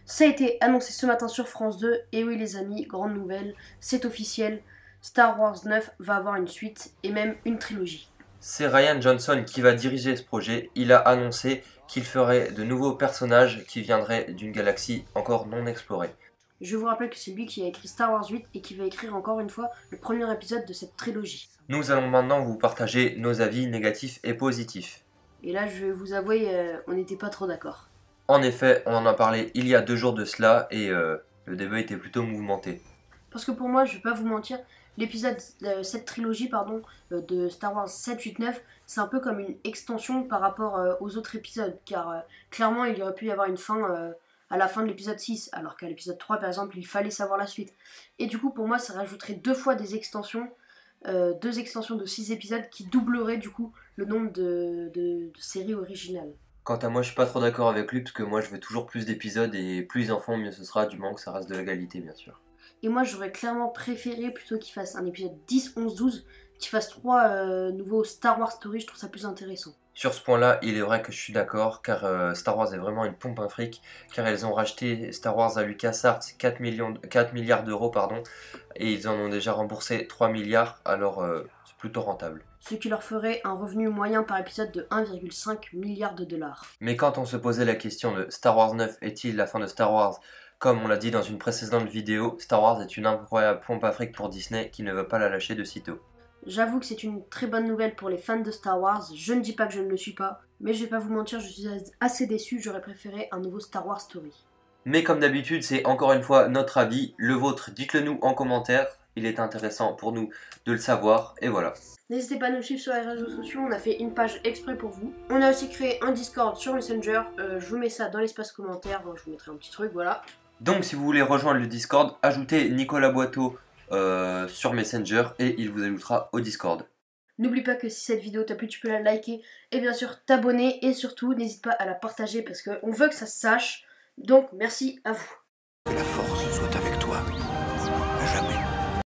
Ça a été annoncé ce matin sur France 2, et oui les amis, grande nouvelle, c'est officiel, Star Wars 9 va avoir une suite et même une trilogie. C'est Rian Johnson qui va diriger ce projet. Il a annoncé qu'il ferait de nouveaux personnages qui viendraient d'une galaxie encore non explorée. Je vous rappelle que c'est lui qui a écrit Star Wars 8 et qui va écrire encore une fois le premier épisode de cette trilogie. Nous allons maintenant vous partager nos avis négatifs et positifs. Et là je vais vous avouer, on n'était pas trop d'accord. En effet, on en a parlé il y a 2 jours de cela et le débat était plutôt mouvementé. Parce que pour moi, je vais pas vous mentir, l'épisode, cette trilogie pardon, de Star Wars 7, 8, 9, c'est un peu comme une extension par rapport aux autres épisodes, car clairement il y aurait pu y avoir une fin à la fin de l'épisode 6, alors qu'à l'épisode 3 par exemple, il fallait savoir la suite. Et du coup pour moi ça rajouterait 2 fois des extensions, 2 extensions de 6 épisodes qui doubleraient du coup le nombre de séries originales. Quant à moi, je suis pas trop d'accord avec lui parce que moi je veux toujours plus d'épisodes et plus ils en font, mieux ce sera, du moment que ça reste de l'égalité bien sûr. Et moi, j'aurais clairement préféré, plutôt qu'il fasse un épisode 10, 11, 12, qu'il fasse 3 nouveaux Star Wars Story, je trouve ça plus intéressant. Sur ce point-là, il est vrai que je suis d'accord, car Star Wars est vraiment une pompe à fric, car ils ont racheté Star Wars à LucasArts 4 milliards d'euros, pardon, et ils en ont déjà remboursé 3 milliards, alors c'est plutôt rentable. Ce qui leur ferait un revenu moyen par épisode de 1,5 milliard de dollars. Mais quand on se posait la question de Star Wars 9 est-il la fin de Star Wars, comme on l'a dit dans une précédente vidéo, Star Wars est une incroyable pompe à fric pour Disney qui ne veut pas la lâcher de sitôt. J'avoue que c'est une très bonne nouvelle pour les fans de Star Wars, je ne dis pas que je ne le suis pas, mais je vais pas vous mentir, je suis assez déçu, j'aurais préféré un nouveau Star Wars Story. Mais comme d'habitude, c'est encore une fois notre avis, le vôtre, dites-le nous en commentaire, il est intéressant pour nous de le savoir, et voilà. N'hésitez pas à nous suivre sur les réseaux sociaux, on a fait une page exprès pour vous. On a aussi créé un Discord sur Messenger, je vous mets ça dans l'espace commentaire, je vous mettrai un petit truc, voilà. Donc si vous voulez rejoindre le Discord, ajoutez Nicolas Boiteau sur Messenger et il vous ajoutera au Discord. N'oublie pas que si cette vidéo t'a plu, tu peux la liker et bien sûr t'abonner et surtout n'hésite pas à la partager parce qu'on veut que ça se sache. Donc merci à vous. La force.